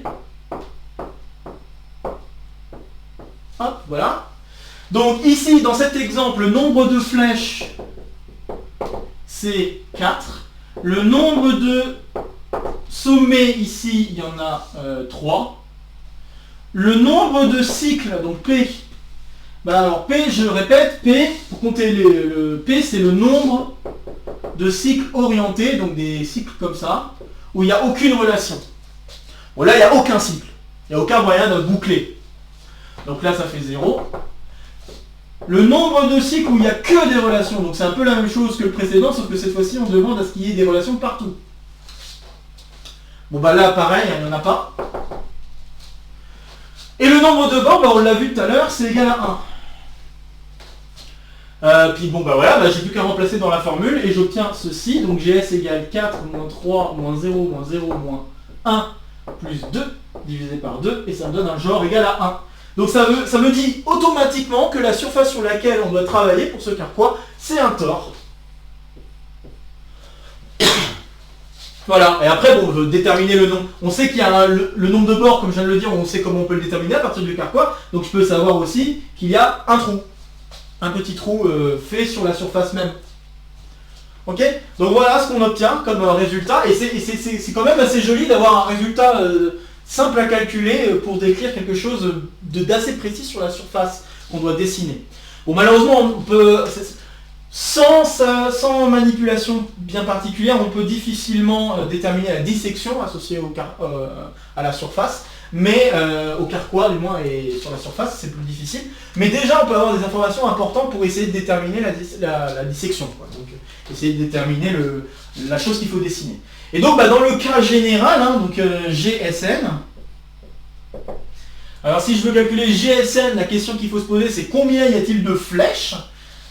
hop, voilà. Donc ici, dans cet exemple, le nombre de flèches, c'est 4. Le nombre de sommets, ici, il y en a 3. Le nombre de cycles, donc P, bah alors P, je répète, P, pour compter le P, c'est le nombre de cycles orientés, donc des cycles comme ça. où il n'y a aucune relation. Bon là, il n'y a aucun cycle. Il n'y a aucun moyen de boucler. Donc là, ça fait 0. Le nombre de cycles où il n'y a que des relations, donc c'est un peu la même chose que le précédent, sauf que cette fois-ci, on demande à ce qu'il y ait des relations partout. Bon bah là, pareil, il n'y en a pas. Et le nombre de bords, bah, on l'a vu tout à l'heure, c'est égal à 1. Puis bon bah voilà, bah, j'ai plus qu'à remplacer dans la formule et j'obtiens ceci, donc GS égale 4 moins 3 moins 0 moins 0 moins 1 plus 2 divisé par 2 et ça me donne un genre égal à 1. Donc ça me dit automatiquement que la surface sur laquelle on doit travailler pour ce carquois, c'est un tore. Voilà, et après bon, on veut déterminer le nombre. On sait qu'il y a le nombre de bords, comme je viens de le dire, on sait comment on peut le déterminer à partir du carquois, donc je peux savoir aussi qu'il y a un trou. Un petit trou fait sur la surface même. Ok. Donc voilà ce qu'on obtient comme résultat, et c'est quand même assez joli d'avoir un résultat simple à calculer pour décrire quelque chose d'assez précis sur la surface qu'on doit dessiner. Bon malheureusement on peut, sans manipulation bien particulière, on peut difficilement déterminer la dissection associée à la surface. Mais au carquois du moins et sur la surface c'est plus difficile. Mais déjà on peut avoir des informations importantes pour essayer de déterminer la dissection, quoi. Donc essayer de déterminer la chose qu'il faut dessiner. Et donc bah, dans le cas général, hein, donc GSN, alors si je veux calculer GSN, la question qu'il faut se poser c'est combien y a-t-il de flèches.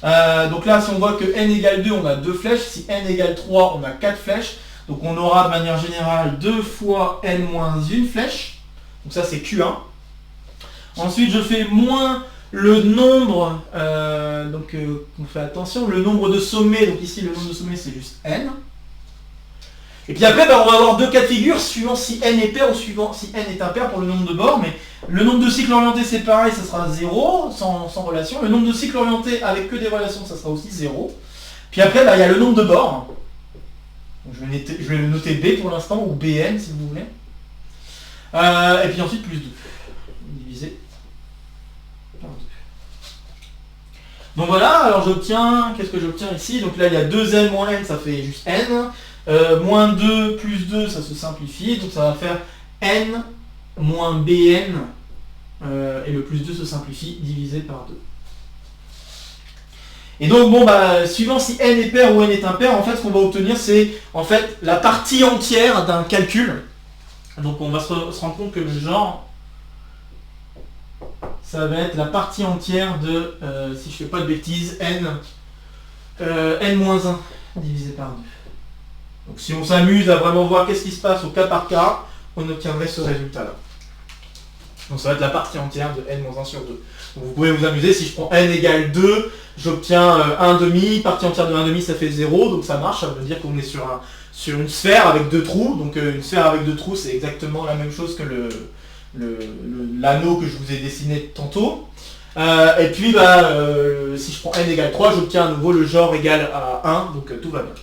Donc là si on voit que n égale 2 on a 2 flèches, si n égale 3 on a 4 flèches. Donc on aura de manière générale 2 fois n moins 1 flèche. Donc ça c'est Q1. Ensuite je fais moins le nombre, on fait attention, le nombre de sommets, donc ici le nombre de sommets c'est juste n. Et puis après bah, on va avoir deux cas de figure suivant si n est pair ou suivant si n est impair pour le nombre de bords, mais le nombre de cycles orientés c'est pareil, ça sera 0 sans relation. Le nombre de cycles orientés avec que des relations ça sera aussi 0. Puis après bah, il y a le nombre de bords. Donc, je vais le noter B pour l'instant, ou Bn si vous voulez. Et puis ensuite plus 2, divisé par 2. Donc voilà, alors j'obtiens, qu'est-ce que j'obtiens ici? Donc là il y a 2n moins n, ça fait juste n. Moins 2 plus 2, ça se simplifie, donc ça va faire n moins bn, et le plus 2 se simplifie, divisé par 2. Et donc bon bah suivant si n est pair ou n est impair, en fait ce qu'on va obtenir c'est en fait la partie entière d'un calcul. Donc on va se rendre compte que le genre, ça va être la partie entière de, si je fais pas de bêtises, n-1 divisé par 2. Donc si on s'amuse à vraiment voir qu'est-ce qui se passe au cas par cas, on obtiendrait ce résultat-là. Donc ça va être la partie entière de n-1 sur 2. Donc vous pouvez vous amuser, si je prends n égale 2, j'obtiens 1 demi, partie entière de 1 demi ça fait 0, donc ça marche, ça veut dire qu'on est sur une sphère avec deux trous, donc une sphère avec deux trous c'est exactement la même chose que l'anneau que je vous ai dessiné tantôt. Et puis bah, si je prends n égale 3, j'obtiens à nouveau le genre égal à 1, donc tout va bien.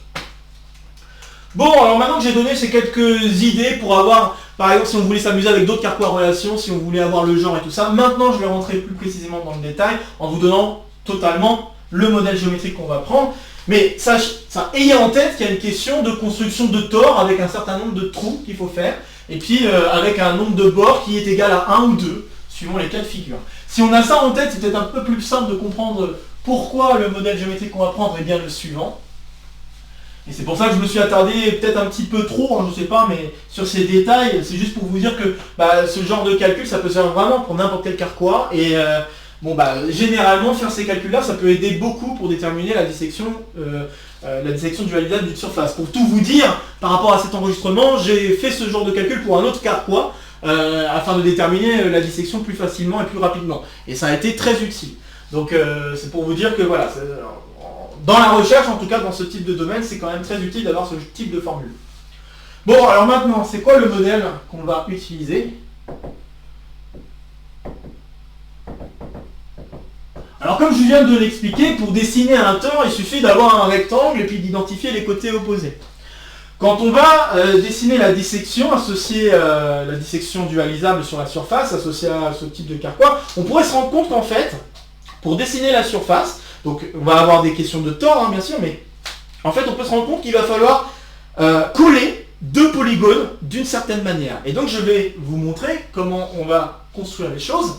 Bon, alors maintenant que j'ai donné ces quelques idées pour avoir, par exemple si on voulait s'amuser avec d'autres carquois relations, si on voulait avoir le genre et tout ça, maintenant je vais rentrer plus précisément dans le détail en vous donnant totalement le modèle géométrique qu'on va prendre. Mais ayez en tête qu'il y a une question de construction de tore avec un certain nombre de trous qu'il faut faire, et puis avec un nombre de bords qui est égal à 1 ou 2, suivant les cas de figure. Si on a ça en tête, c'est peut-être un peu plus simple de comprendre pourquoi le modèle géométrique qu'on va prendre est bien le suivant. Et c'est pour ça que je me suis attardé peut-être un petit peu trop, hein, je sais pas, mais sur ces détails, c'est juste pour vous dire que bah, ce genre de calcul, ça peut se faire vraiment pour n'importe quel carquois, et bon bah généralement faire ces calculs-là, ça peut aider beaucoup pour déterminer la dissection dualisable d'une surface. Pour tout vous dire, par rapport à cet enregistrement, j'ai fait ce genre de calcul pour un autre carquois, afin de déterminer la dissection plus facilement et plus rapidement. Et ça a été très utile. Donc c'est pour vous dire que voilà, dans la recherche, en tout cas dans ce type de domaine, c'est quand même très utile d'avoir ce type de formule. Bon, alors maintenant, c'est quoi le modèle qu'on va utiliser? Alors comme je viens de l'expliquer, pour dessiner un tore, il suffit d'avoir un rectangle et puis d'identifier les côtés opposés. Quand on va dessiner la dissection, associée la dissection dualisable sur la surface, associée à ce type de carquois, on pourrait se rendre compte qu'en fait, pour dessiner la surface, donc on va avoir des questions de tore, hein, bien sûr, mais en fait on peut se rendre compte qu'il va falloir coller deux polygones polygone d'une certaine manière. Et donc je vais vous montrer comment on va construire les choses.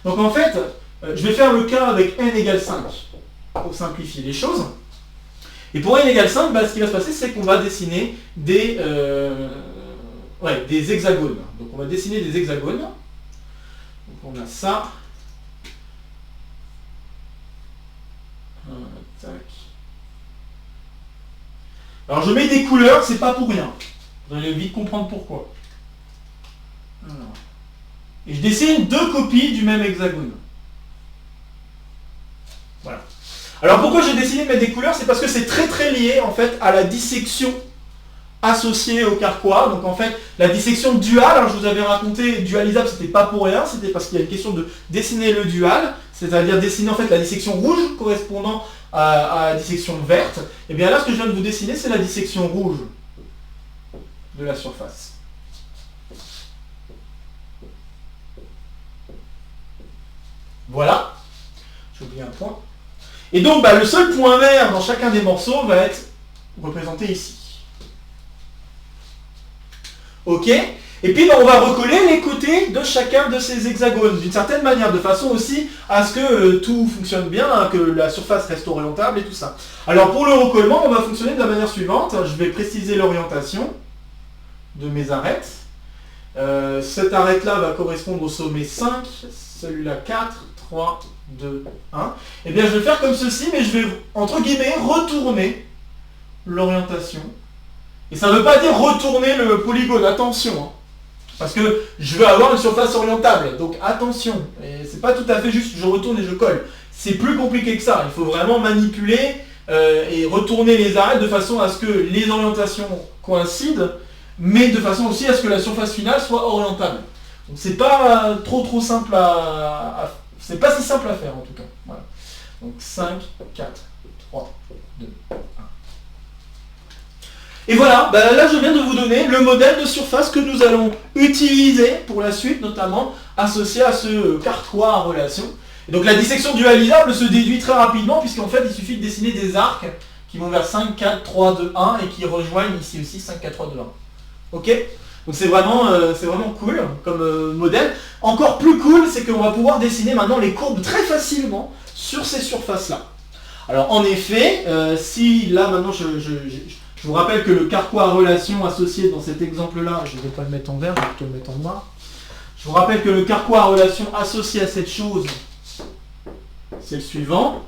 Donc en fait, je vais faire le cas avec n égale 5 pour simplifier les choses. Et pour n égale 5, ce qui va se passer, c'est qu'on va dessiner des hexagones. Donc on va dessiner des hexagones. Donc on a ça. Tac. Alors je mets des couleurs, c'est pas pour rien. Vous allez vite comprendre pourquoi. Alors. Et je dessine deux copies du même hexagone. Voilà. Alors pourquoi j'ai décidé de mettre des couleurs? C'est parce que c'est très très lié en fait à la dissection associée au carquois. Donc en fait, la dissection duale, alors je vous avais raconté, dualisable, c'était pas pour rien, c'était parce qu'il y a une question de dessiner le dual, c'est-à-dire dessiner en fait la dissection rouge correspondant à la dissection verte. Et bien là, ce que je viens de vous dessiner, c'est la dissection rouge de la surface. Voilà. J'ai oublié un point. Et donc, le seul point vert dans chacun des morceaux va être représenté ici. Ok? Et puis, on va recoller les côtés de chacun de ces hexagones, d'une certaine manière, de façon aussi à ce que tout fonctionne bien, hein, que la surface reste orientable et tout ça. Alors, pour le recollement, on va fonctionner de la manière suivante. Je vais préciser l'orientation de mes arêtes. Cette arête-là va correspondre au sommet 5, celui-là 4, 3, 2, 1. Et bien, je vais faire comme ceci, mais je vais, entre guillemets, retourner l'orientation. Et ça ne veut pas dire retourner le polygone, attention. Hein, parce que je veux avoir une surface orientable, donc attention. Et c'est pas tout à fait juste, je retourne et je colle. C'est plus compliqué que ça. Il faut vraiment manipuler et retourner les arêtes de façon à ce que les orientations coïncident, mais de façon aussi à ce que la surface finale soit orientable. Donc c'est pas trop simple c'est pas si simple à faire en tout cas. Voilà. Donc 5, 4, 3, 2, 1. Et voilà, là je viens de vous donner le modèle de surface que nous allons utiliser pour la suite, notamment associé à ce carquois à relation. Et donc la dissection dualisable se déduit très rapidement, puisqu'en fait il suffit de dessiner des arcs qui vont vers 5, 4, 3, 2, 1 et qui rejoignent ici aussi 5, 4, 3, 2, 1. Ok? Donc c'est vraiment cool comme modèle. Encore plus cool, c'est qu'on va pouvoir dessiner maintenant les courbes très facilement sur ces surfaces-là. Alors en effet, si là maintenant je vous rappelle que le carquois à relation associé dans cet exemple-là, je ne vais pas le mettre en vert, je vais plutôt le mettre en noir. Je vous rappelle que le carquois à relation associé à cette chose, c'est le suivant.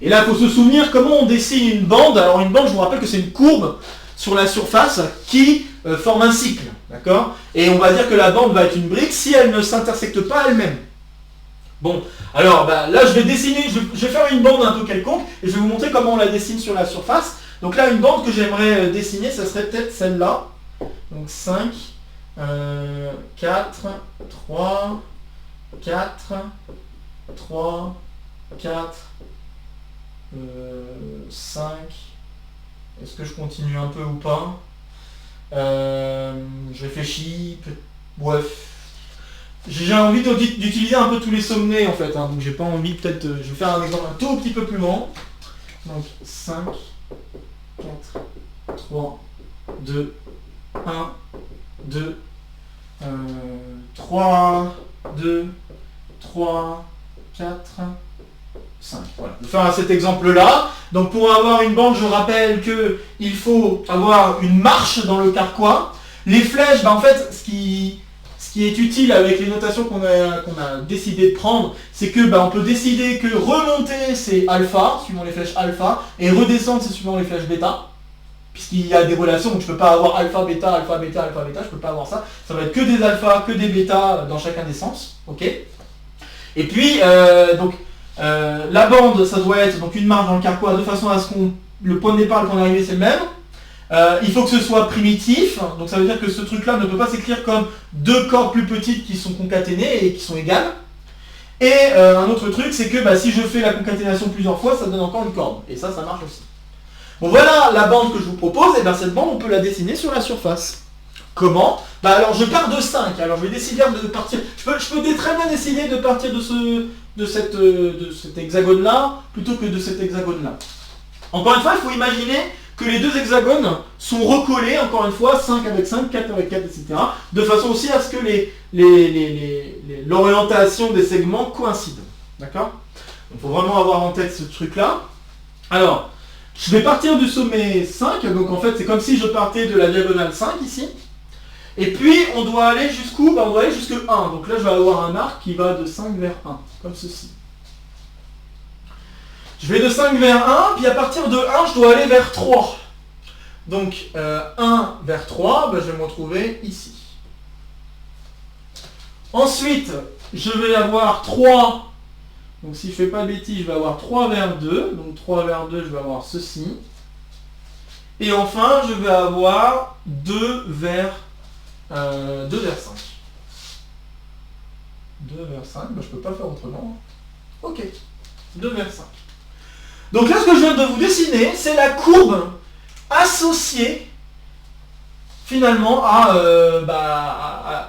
Et là, il faut se souvenir comment on dessine une bande. Alors une bande, je vous rappelle que c'est une courbe sur la surface qui forme un cycle. D'accord? Et on va dire que la bande va être une brique si elle ne s'intersecte pas elle-même. Bon, alors là je vais dessiner, je vais faire une bande un peu quelconque et je vais vous montrer comment on la dessine sur la surface. Donc là, une bande que j'aimerais dessiner, ça serait peut-être celle-là. Donc 5, 4, 3, 4, 3, 4, 5. Est-ce que je continue un peu ou pas? Je réfléchis. Bref. J'ai envie d'utiliser un peu tous les sommets en fait. Hein, donc j'ai pas envie, peut-être. Je vais faire un exemple un tout petit peu plus grand. Donc 5, 4, 3, 2, 1, 2, 3, 2, 3, 4, 5. Voilà. Je vais faire cet exemple-là. Donc pour avoir une bande, je rappelle qu'il faut avoir une marche dans le carquois. Les flèches, en fait, ce qui est utile avec les notations qu'on a décidé de prendre, c'est que on peut décider que remonter c'est alpha, suivant les flèches alpha, et redescendre c'est suivant les flèches bêta. Puisqu'il y a des relations, donc je ne peux pas avoir alpha, bêta, alpha, bêta, alpha, bêta, je ne peux pas avoir ça. Ça va être que des alphas, que des bêtas dans chacun des sens. Ok. Et puis, la bande, ça doit être donc une marge dans le carquois de façon à ce que le point de départ et le point d'arrivée c'est le même. Il faut que ce soit primitif, donc ça veut dire que ce truc-là ne peut pas s'écrire comme deux cordes plus petites qui sont concaténées et qui sont égales. Et un autre truc, c'est que si je fais la concaténation plusieurs fois, ça donne encore une corde. Et ça marche aussi. Bon, voilà la bande que je vous propose, et cette bande, on peut la dessiner sur la surface. Comment? Alors je pars de 5, alors je vais décider de partir, je peux très bien décider de partir de de cet hexagone-là plutôt que de cet hexagone-là. Encore une fois, il faut imaginer que les deux hexagones sont recollés, encore une fois, 5 avec 5, 4 avec 4, etc. De façon aussi à ce que l'orientation des segments coïncident. D'accord? Il faut vraiment avoir en tête ce truc-là. Alors, je vais partir du sommet 5, donc en fait c'est comme si je partais de la diagonale 5 ici. Et puis on doit aller jusqu'où? On doit aller jusqu'à 1. Donc là je vais avoir un arc qui va de 5 vers 1, comme ceci. Je vais de 5 vers 1, puis à partir de 1, je dois aller vers 3. Donc 1 vers 3, je vais me retrouver ici. Ensuite, je vais avoir 3. Donc si je ne fais pas de bêtises, je vais avoir 3 vers 2. Donc 3 vers 2, je vais avoir ceci. Et enfin, je vais avoir 2 vers 5. 2 vers 5, je ne peux pas faire autrement. Ok, 2 vers 5. Donc là, ce que je viens de vous dessiner, c'est la courbe associée finalement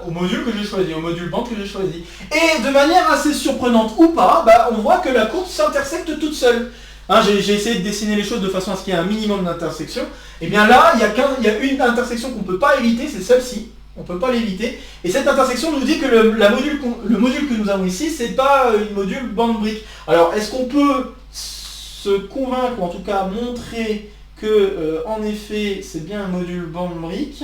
au module que j'ai choisi, au module bande que j'ai choisi. Et de manière assez surprenante ou pas, on voit que la courbe s'intersecte toute seule. Hein, j'ai essayé de dessiner les choses de façon à ce qu'il y ait un minimum d'intersection. Et bien là, il y a une intersection qu'on ne peut pas éviter, c'est celle-ci. On ne peut pas l'éviter. Et cette intersection nous dit que le module que nous avons ici, c'est pas une module bande brique. Alors, est-ce qu'on peut se convaincre, ou en tout cas montrer que, en effet, c'est bien un module bande brique?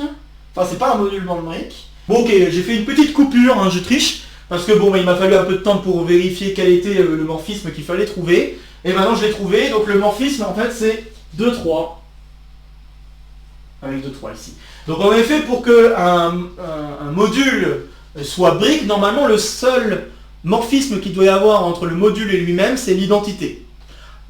Enfin, c'est pas un module bande brique. Bon, ok, j'ai fait une petite coupure, hein, je triche, parce que bon, il m'a fallu un peu de temps pour vérifier quel était le morphisme qu'il fallait trouver. Et maintenant, je l'ai trouvé. Donc, le morphisme, en fait, c'est 2, 3. Avec 2, 3 ici. Donc en effet, pour qu'un module soit brique, normalement le seul morphisme qu'il doit y avoir entre le module et lui-même, c'est l'identité.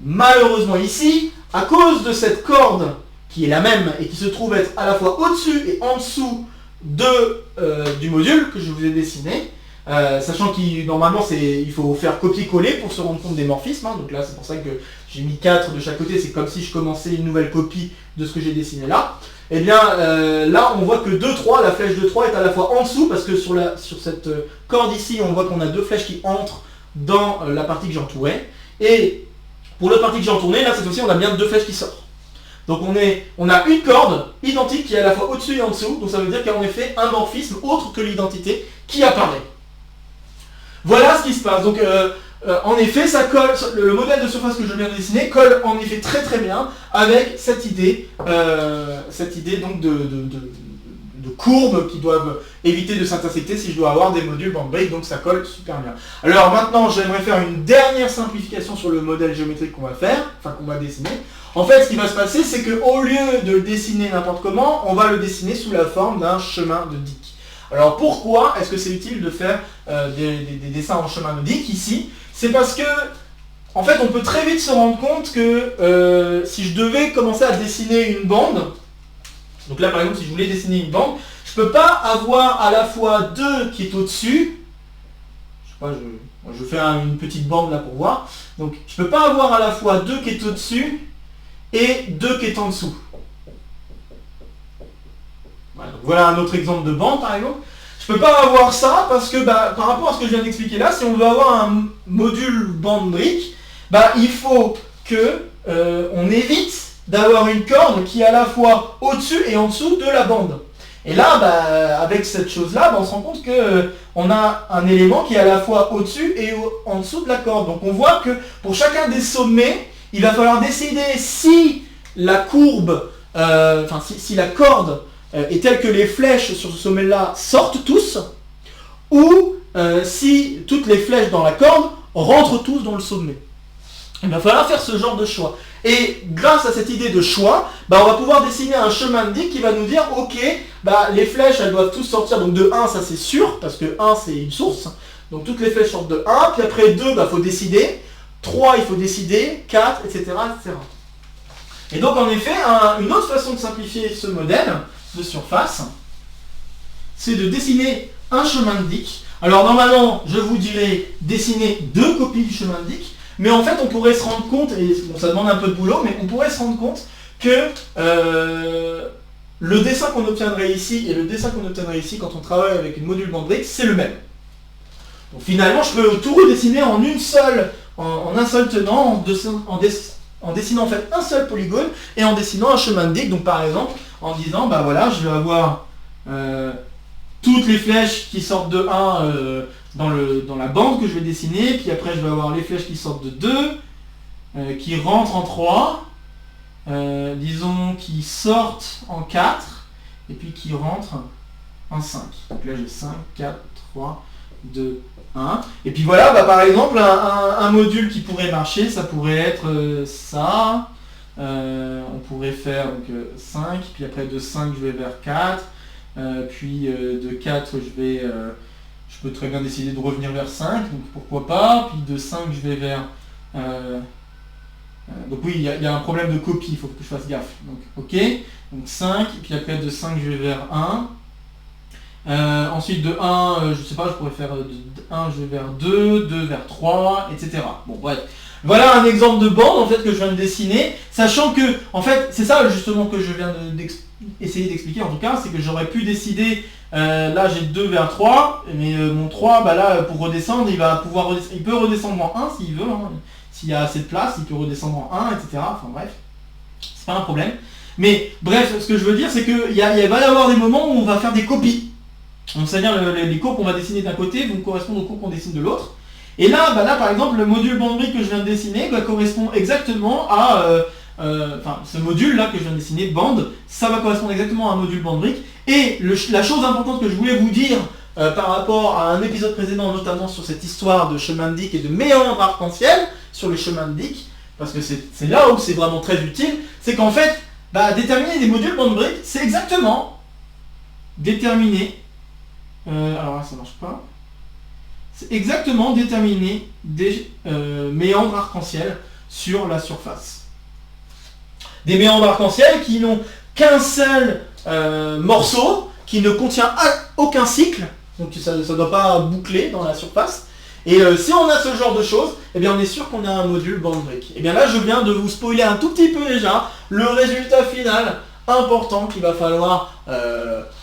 Malheureusement ici, à cause de cette corde qui est la même et qui se trouve être à la fois au-dessus et en dessous du module que je vous ai dessiné, sachant qu'il normalement il faut faire copier-coller pour se rendre compte des morphismes, hein, donc là c'est pour ça que j'ai mis 4 de chaque côté, c'est comme si je commençais une nouvelle copie de ce que j'ai dessiné là. Et bien là on voit que 2, 3, la flèche de 3 est à la fois en dessous, parce que sur cette corde ici on voit qu'on a 2 flèches qui entrent dans la partie que j'entourais, et pour la partie que j'ai entournée, là cette fois-ci on a bien 2 flèches qui sortent. Donc on a une corde identique qui est à la fois au-dessus et en dessous, donc ça veut dire qu'il y a en effet un morphisme autre que l'identité qui apparaît. Voilà ce qui se passe. Donc en effet, ça colle, le modèle de surface que je viens de dessiner colle en effet très très bien avec cette idée donc de courbes qui doivent éviter de s'intersecter si je dois avoir des modules bande brique, donc ça colle super bien. Alors maintenant, j'aimerais faire une dernière simplification sur le modèle géométrique qu'on va faire, enfin qu'on va dessiner. En fait, ce qui va se passer, c'est qu'au lieu de le dessiner n'importe comment, on va le dessiner sous la forme d'un chemin de Dick. Alors pourquoi est-ce que c'est utile de faire des dessins en chemin de Dick ici? C'est parce que, en fait, on peut très vite se rendre compte que si je devais commencer à dessiner une bande, donc là par exemple si je voulais dessiner une bande, je ne peux pas avoir à la fois 2 qui est au-dessus, je sais pas, je fais une petite bande là pour voir, donc je ne peux pas avoir à la fois 2 qui est au-dessus et 2 qui est en dessous. Voilà un autre exemple de bande par exemple. Je ne peux pas avoir ça parce que par rapport à ce que je viens d'expliquer là, si on veut avoir un module bande brique, il faut que on évite d'avoir une corde qui est à la fois au-dessus et en dessous de la bande. Et là, avec cette chose-là, on se rend compte qu'on a un élément qui est à la fois au-dessus et en dessous de la corde. Donc on voit que pour chacun des sommets, il va falloir décider si la courbe, si la corde est telle que les flèches sur ce sommet-là sortent tous, ou si toutes les flèches dans la corde rentrent tous dans le sommet. Il va falloir faire ce genre de choix. Et grâce à cette idée de choix, on va pouvoir dessiner un chemin de Dick qui va nous dire, ok, les flèches elles doivent tous sortir, donc de 1 ça c'est sûr, parce que 1 c'est une source, donc toutes les flèches sortent de 1, puis après 2, il faut décider, 3 il faut décider, 4, etc. etc. Et donc en effet, une autre façon de simplifier ce modèle de surface, c'est de dessiner un chemin de Dick. Alors normalement, je vous dirais dessiner 2 copies du chemin de Dick, mais en fait on pourrait se rendre compte, et bon, ça demande un peu de boulot, mais on pourrait se rendre compte que le dessin qu'on obtiendrait ici et le dessin qu'on obtiendrait ici quand on travaille avec une module bande brique, c'est le même. Donc finalement, je peux tout redessiner en un seul tenant, en dessinant en fait un seul polygone et en dessinant un chemin de digue. Donc par exemple, en disant, bah voilà, je vais avoir toutes les flèches qui sortent de 1 dans la bande que je vais dessiner, puis après je vais avoir les flèches qui sortent de 2, qui rentrent en 3, disons qui sortent en 4, et puis qui rentrent en 5. Donc là j'ai 5, 4, 3, 2, 1. Et puis voilà, bah, par exemple, un module qui pourrait marcher, ça pourrait être ça. On pourrait faire donc, 5, puis après de 5 je vais vers 4, puis de 4 je peux très bien décider de revenir vers 5, donc pourquoi pas, puis de 5 je vais vers... donc oui, il y a un problème de copie, il faut que je fasse gaffe. Donc ok, donc 5, puis après de 5 je vais vers 1. Ensuite de 1, je sais pas, je pourrais faire de 1 je vais vers 2, 2 vers 3, etc. Bon bref. Voilà un exemple de bande en fait que je viens de dessiner, sachant que, en fait, c'est ça justement que je viens d'essayer d'expliquer en tout cas, c'est que j'aurais pu décider, là j'ai 2 vers 3, mais mon 3, bah là pour redescendre, il peut redescendre en 1 s'il veut, hein. S'il y a assez de place, il peut redescendre en 1, etc. Enfin bref, c'est pas un problème. Mais bref, ce que je veux dire, c'est qu'il va y avoir des moments où on va faire des copies. Donc c'est-à-dire les courbes qu'on va dessiner d'un côté vont correspondre aux courbes qu'on dessine de l'autre. Et là, là par exemple, le module bande-brique que je viens de dessiner correspond exactement à... ce module là que je viens de dessiner, bande, ça va correspondre exactement à un module bande-brique. Et la chose importante que je voulais vous dire par rapport à un épisode précédent, notamment sur cette histoire de chemin de digue et de méandre arc-en-ciel sur les chemins de digue, parce que c'est là où c'est vraiment très utile, c'est qu'en fait, déterminer des modules bande-brique, c'est exactement déterminer... alors là ça marche pas. C'est exactement déterminer des méandres arc-en-ciel sur la surface. Des méandres arc-en-ciel qui n'ont qu'un seul morceau, qui ne contient aucun cycle, donc ça ne doit pas boucler dans la surface. Et si on a ce genre de choses, eh bien on est sûr qu'on a un module bande-brique. Et bien là je viens de vous spoiler un tout petit peu déjà le résultat final important qu'il va falloir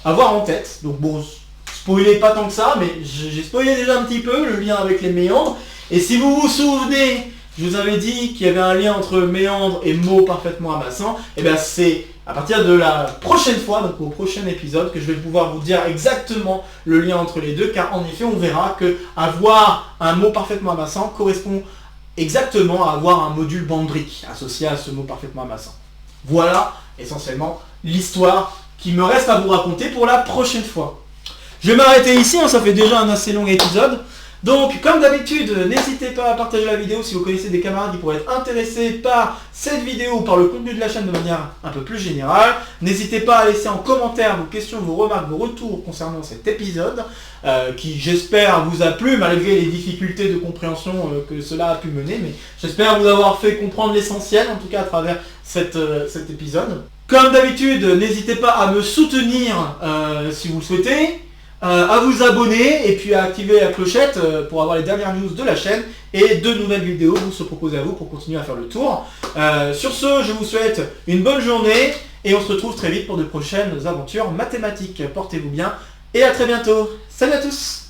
avoir en tête. Donc bon, spoiler pas tant que ça, mais j'ai spoilé déjà un petit peu le lien avec les méandres. Et si vous vous souvenez, je vous avais dit qu'il y avait un lien entre méandre et mot parfaitement amassant, et bien c'est à partir de la prochaine fois, donc au prochain épisode, que je vais pouvoir vous dire exactement le lien entre les deux, car en effet on verra que avoir un mot parfaitement amassant correspond exactement à avoir un module bande-brique associé à ce mot parfaitement amassant. Voilà essentiellement l'histoire qui me reste à vous raconter pour la prochaine fois. Je vais m'arrêter ici, ça fait déjà un assez long épisode. Donc, comme d'habitude, n'hésitez pas à partager la vidéo si vous connaissez des camarades qui pourraient être intéressés par cette vidéo ou par le contenu de la chaîne de manière un peu plus générale. N'hésitez pas à laisser en commentaire vos questions, vos remarques, vos retours concernant cet épisode, qui j'espère vous a plu malgré les difficultés de compréhension que cela a pu mener. Mais j'espère vous avoir fait comprendre l'essentiel, en tout cas à travers cet épisode. Comme d'habitude, n'hésitez pas à me soutenir si vous le souhaitez. À vous abonner et puis à activer la clochette pour avoir les dernières news de la chaîne et de nouvelles vidéos vous se proposent à vous pour continuer à faire le tour. Sur ce, je vous souhaite une bonne journée et on se retrouve très vite pour de prochaines aventures mathématiques. Portez-vous bien et à très bientôt. Salut à tous!